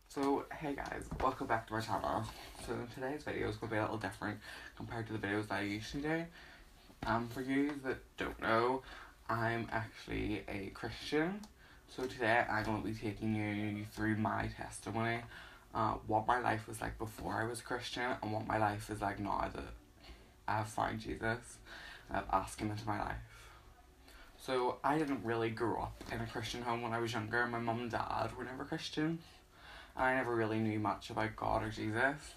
So, hey guys, welcome back to my channel. So today's video is going to be a little different compared to the videos that I usually do. For you that don't know, I'm actually a Christian. So today I'm going to be taking you through my testimony, what my life was like before I was a Christian and what my life is like now that I've found Jesus and I've asked him into my life. So I didn't really grow up in a Christian home when I was younger. My mum and dad were never Christian. I never really knew much about God or Jesus,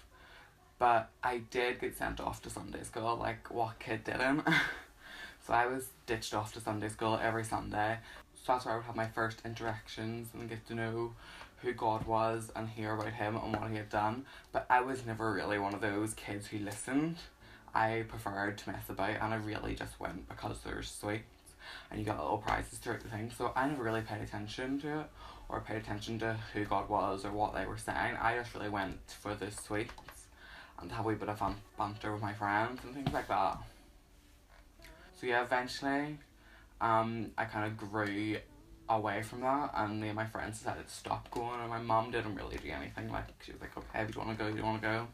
but I did get sent off to Sunday school, like what kid didn't? So I was ditched off to Sunday school every Sunday. So that's where I would have my first interactions and get to know who God was and hear about him and what he had done. But I was never really one of those kids who listened. I preferred to mess about and I really just went because there's sweets and you got little prizes throughout the thing. So I never really paid attention to it or paid attention to who God was or what they were saying. I just really went for the sweets and have a wee bit of banter with my friends and things like that. So yeah, eventually I kind of grew away from that and me and my friends decided to stop going and my mum didn't really do anything. Like she was like, okay, do you want to go, you want to go?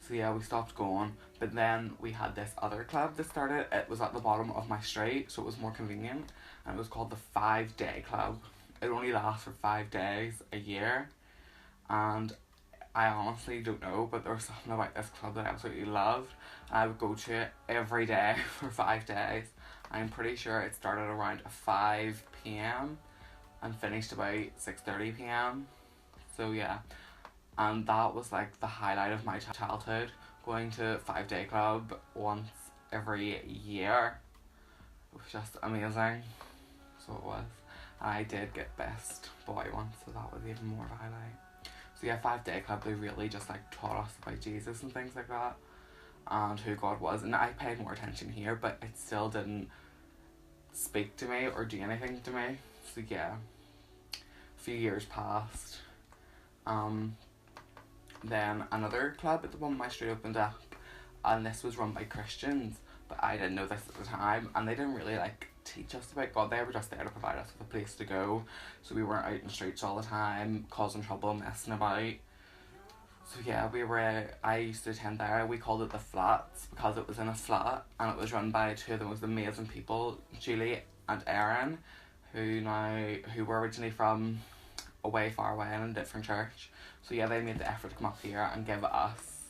So yeah, we stopped going, but then we had this other club that started. It was at the bottom of my street, so it was more convenient, and it was called the 5 Day Club. It only lasts for 5 days a year, and I honestly don't know, but there was something about this club that I absolutely loved. I would go to it every day for 5 days. I'm pretty sure it started around 5 p.m. and finished about 6:30 p.m. So yeah, and that was like the highlight of my childhood, going to 5 Day Club once every year. It was just amazing. So it was. And I did get best boy once, so that was even more of a highlight. So yeah, 5 Day Club, they really just like taught us about Jesus and things like that and who God was, and I paid more attention here, but it still didn't speak to me or do anything to me. So yeah, a few years passed. Then another club at the one of my street opened up, and this was run by Christians, but I didn't know this at the time, and they didn't really like teach us about God. They were just there to provide us with a place to go, so we weren't out in the streets all the time causing trouble, messing about. So yeah, I used to attend there. We called it the Flats because it was in a flat and it was run by two of the most amazing people, Julie and Erin, who were originally from away far away in a different church. So yeah, they made the effort to come up here and give us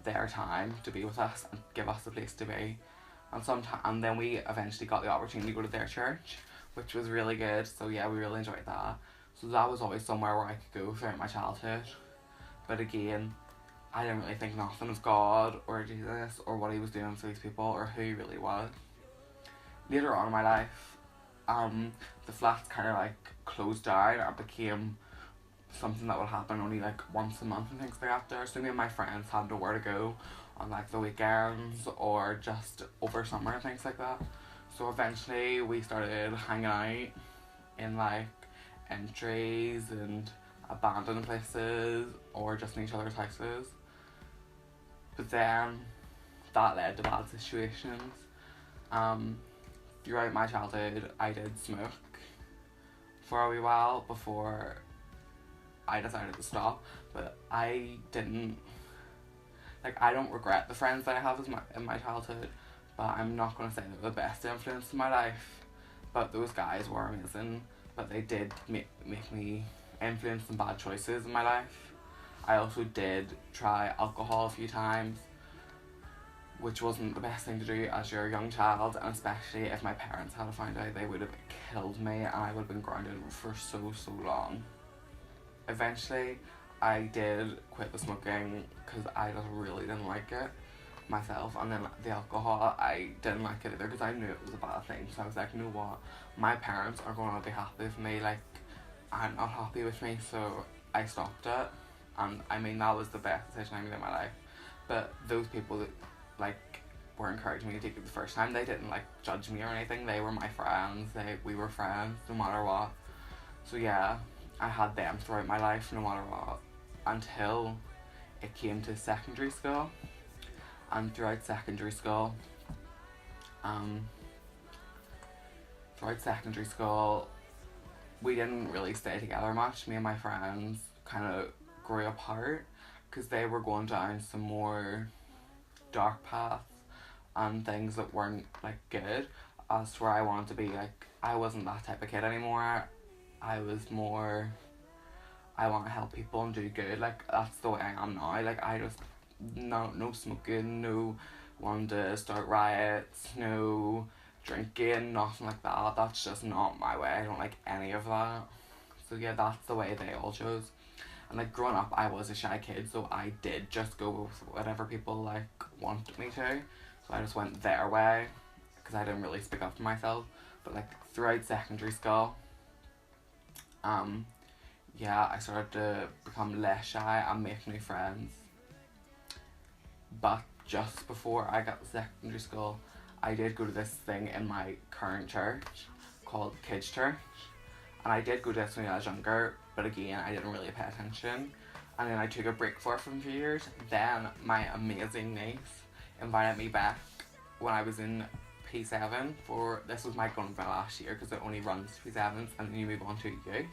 their time to be with us and give us a place to be. And then we eventually got the opportunity to go to their church, which was really good. So yeah, we really enjoyed that. So that was always somewhere where I could go throughout my childhood. But again, I didn't really think nothing of God or Jesus or what he was doing for these people or who he really was. Later on in my life, the flats kind of like closed down and became something that would happen only like once a month and things like that there. So me and my friends had nowhere to go on like the weekends or just over summer and things like that. So eventually we started hanging out in like entries and abandoned places or just in each other's houses. But then that led to bad situations. Throughout my childhood I did smoke for a wee while before I decided to stop, but I didn't, like, I don't regret the friends that I have in my childhood, but I'm not going to say they're the best influence in my life, but those guys were amazing, but they did make me influence some bad choices in my life. I also did try alcohol a few times, which wasn't the best thing to do as you're a young child, and especially if my parents had found out, they would have killed me and I would have been grounded for so long. Eventually I did quit the smoking because I just really didn't like it myself, and then the alcohol, I didn't like it either because I knew it was a bad thing. So I was like, you know what, my parents are going to be happy with me, like I'm not happy with me, so I stopped it. And I mean, that was the best decision I made in my life. But those people that like were encouraging me to take it the first time, they didn't like judge me or anything. They were my friends. We were friends no matter what. So yeah, I had them throughout my life no matter what until it came to secondary school. And um, throughout secondary school, we didn't really stay together much. Me and my friends kind of grew apart because they were going down some more dark paths and things that weren't like good. As to where I wanted to be, like, I wasn't that type of kid anymore. I was more, I want to help people and do good. Like, that's the way I am now. Like, I just, no smoking, no wanting to start riots, no drinking, nothing like that. That's just not my way. I don't like any of that. So yeah, that's the way they all chose. And like growing up, I was a shy kid, so I did just go with whatever people like wanted me to. So I just went their way because I didn't really speak up for myself. But like throughout secondary school, yeah, I started to become less shy and make new friends. But just before I got to secondary school, I did go to this thing in my current church called Kids Church. And I did go to this when I was younger, but again, I didn't really pay attention. And then I took a break for it for a few years. Then my amazing niece invited me back when I was in P7 for, this was going to be my last year because it only runs P7s and then you move on to youth,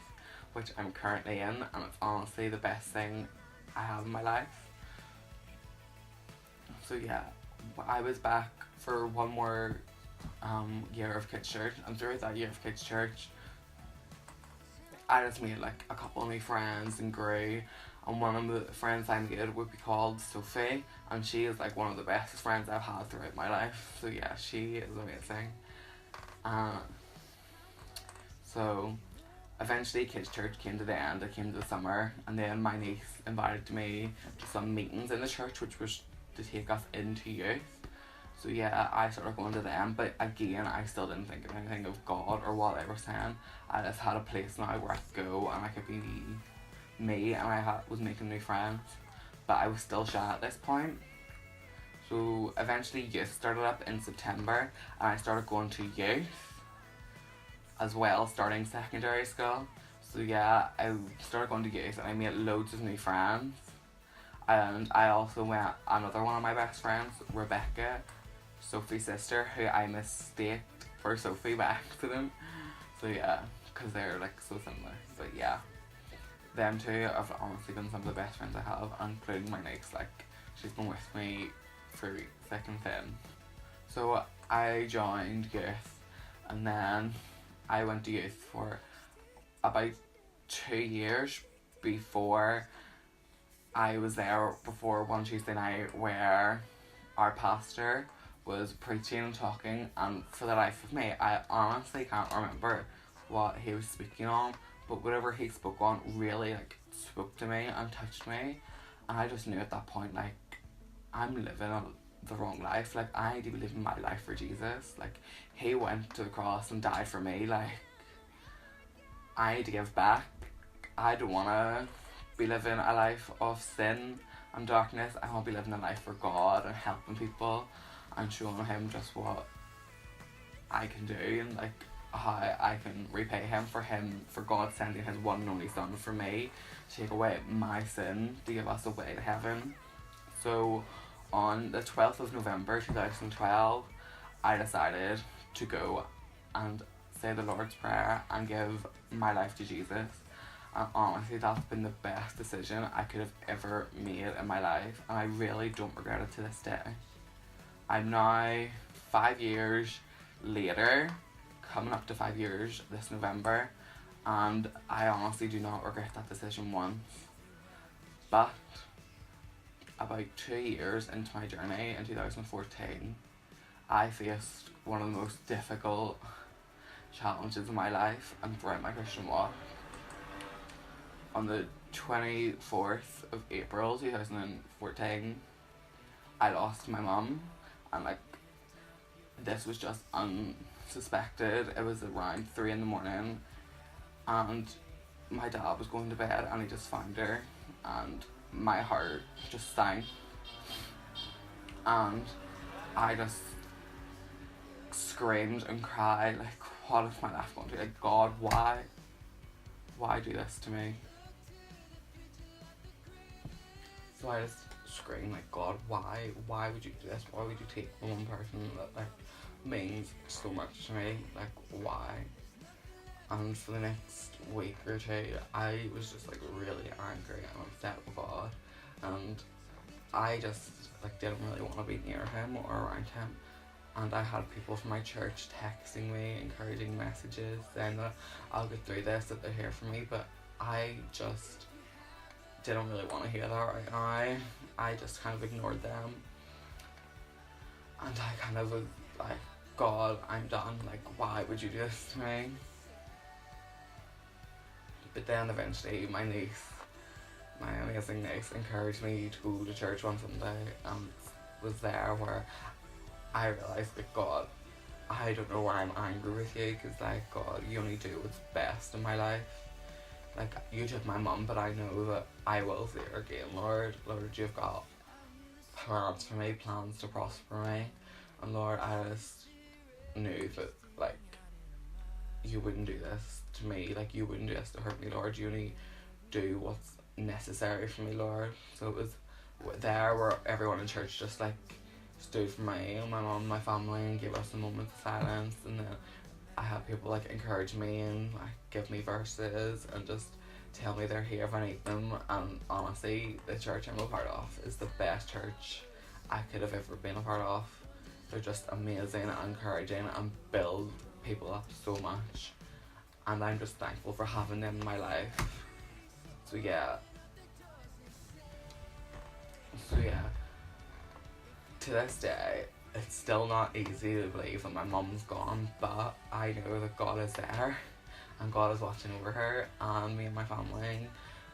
which I'm currently in, and it's honestly the best thing I have in my life. So yeah, I was back for one more year of Kids Church, and throughout that year of Kids Church, I just made like a couple of new friends and grew. And one of the friends I made would be called Sophie, and she is like one of the best friends I've had throughout my life. So yeah, she is amazing. So eventually Kids Church came to the end, it came to the summer, and then my niece invited me to some meetings in the church which was to take us into youth. So yeah, I started going to them, but again, I still didn't think of anything of God or what they were saying. I just had a place now where I could go and I could be me, and I was making new friends, but I was still shy at this point. So eventually youth started up in September, and I started going to youth as well, starting secondary school. So yeah, I started going to youth and I made loads of new friends. And I also met another one of my best friends, Rebecca, Sophie's sister, who I mistaked for Sophie by accident. So yeah, because they're like so similar. But yeah, them two have honestly been some of the best friends I have, including my niece. Like, she's been with me for thick and thin. So I joined youth, and then I went to youth for about 2 years before I was there before one Tuesday night where our pastor was preaching and talking, and for the life of me, I honestly can't remember what he was speaking on, but whatever he spoke on really like spoke to me and touched me, and I just knew at that point, like, I'm living the wrong life. Like, I need to be living my life for Jesus. Like, he went to the cross and died for me. Like, I need to give back. I don't want to be living a life of sin and darkness. I want to be living a life for God and helping people and showing him just what I can do, and like how I can repay him for God sending his one and only son for me to take away my sin, to give us a way to heaven. So on the 12th of November 2012, I decided to go and say the Lord's Prayer and give my life to Jesus. And honestly, that's been the best decision I could have ever made in my life, and I really don't regret it to this day. I'm now 5 years later, coming up to 5 years this November, and I honestly do not regret that decision once. But about 2 years into my journey in 2014, I faced one of the most difficult challenges in my life and throughout my Christian walk. On the 24th of April 2014, I lost my mum, and like, this was just unsuspected. It was around 3 in the morning, and my dad was going to bed and he just found her, and my heart just sank, and I just screamed and cried, like, what is my life going to be? Like, God, why do this to me? So I just screamed, like, God, why would you do this? Why would you take one person that like means so much to me? Like, why? and for the next week or two I was just like really angry and upset with God, and I just like didn't really want to be near him or around him. And I had people from my church texting me, encouraging messages, saying that I'll get through this, that they're here for me, but I just didn't really want to hear that right now. I just kind of ignored them. And I kind of was like, God, I'm done. Like, why would you do this to me? But then eventually my amazing niece, encouraged me to go to church one Sunday, and was there where I realised that, God, I don't know why I'm angry with you, because like, God, you only do what's best in my life. Like, you took my mum, but I know that I will see her again, Lord. Lord, you've got plans for me, plans to prosper me. And Lord, I just knew that, like, you wouldn't do this to me. Like, you wouldn't do this to hurt me, Lord. You only do what's necessary for me, Lord. So it was there where everyone in church just, like, stood for me and my mum, my family, and gave us a moment of silence. And then I had people like encourage me and like give me verses and just tell me they're here if I need them. And honestly, the church I'm a part of is the best church I could have ever been a part of. They're just amazing and encouraging and build people up so much, and I'm just thankful for having them in my life. So yeah, to this day, it's still not easy to believe that my mum's gone, but I know that God is there and God is watching over her and me and my family.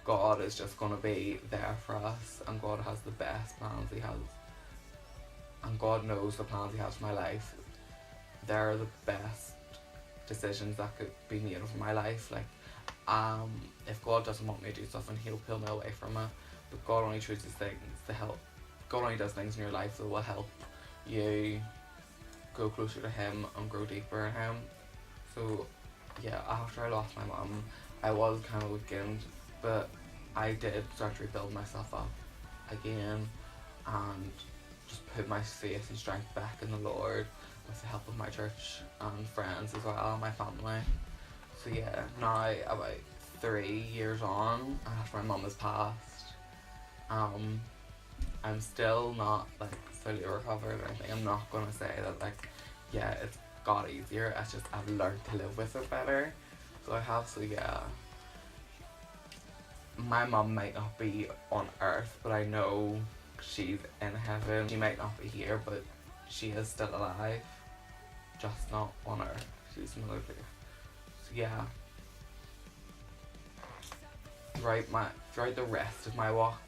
God is just going to be there for us, and God has the best plans he has, and God knows the plans he has for my life. They're the best decisions that could be made for my life. Like, if God doesn't want me to do something, he'll pull me away from it, but God only chooses things to help. God only does things in your life that will help you go closer to him and grow deeper in him. So yeah, after I lost my mum, I was kind of weakened, but I did start to rebuild myself up again and just put my faith and strength back in the Lord with the help of my church and friends as well, my family. So yeah, now about 3 years on after my mum has passed, I'm still not like fully recovered or anything. I'm not gonna say that like, yeah, it's got easier. It's just I've learned to live with it better. So I have. So yeah, my mum might not be on earth, but I know she's in heaven. She might not be here, but she is still alive, just not on earth. She's another place. So yeah, throughout the rest of my walk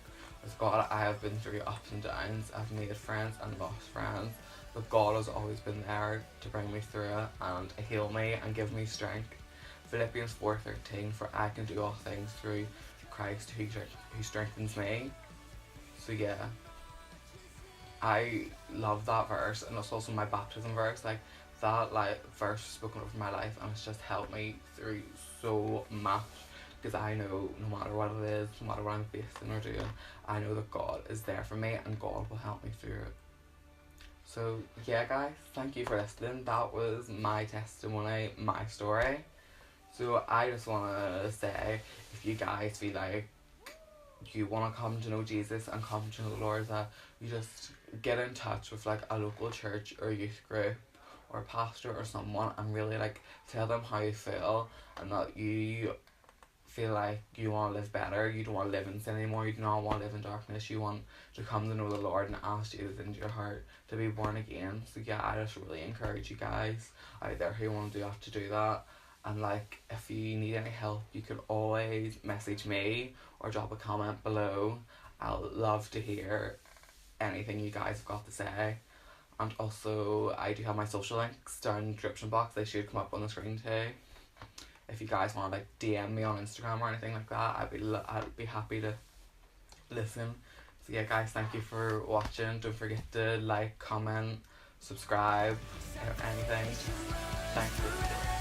with God, I have been through ups and downs. I've made friends and lost friends, but God has always been there to bring me through it and heal me and give me strength. Philippians 4:13, for I can do all things through Christ who strengthens me. So yeah, I love that verse, and it's also my baptism verse. Like, that like verse spoken over my life, and it's just helped me through so much, because I know no matter what it is, no matter what I'm facing or doing, I know that God is there for me and God will help me through it. So yeah guys, thank you for listening. That was my testimony, my story. So I just want to say, if you guys feel like you want to come to know Jesus and come to know the Lord, that you just get in touch with like a local church or youth group or pastor or someone and really like tell them how you feel, and that you feel like you want to live better. You don't want to live in sin anymore. You do not want to live in darkness. You want to come to know the Lord and ask Jesus into your heart to be born again. So yeah, I just really encourage you guys out there who want to have to do that. And like, if you need any help, you can always message me or drop a comment below. I'll love to hear anything you guys have got to say. And also, I do have my social links down in the description box. They should come up on the screen too. If you guys want to like DM me on Instagram or anything like that, I'd be happy to listen. So yeah guys, thank you for watching. Don't forget to like, comment, subscribe, anything. Thanks for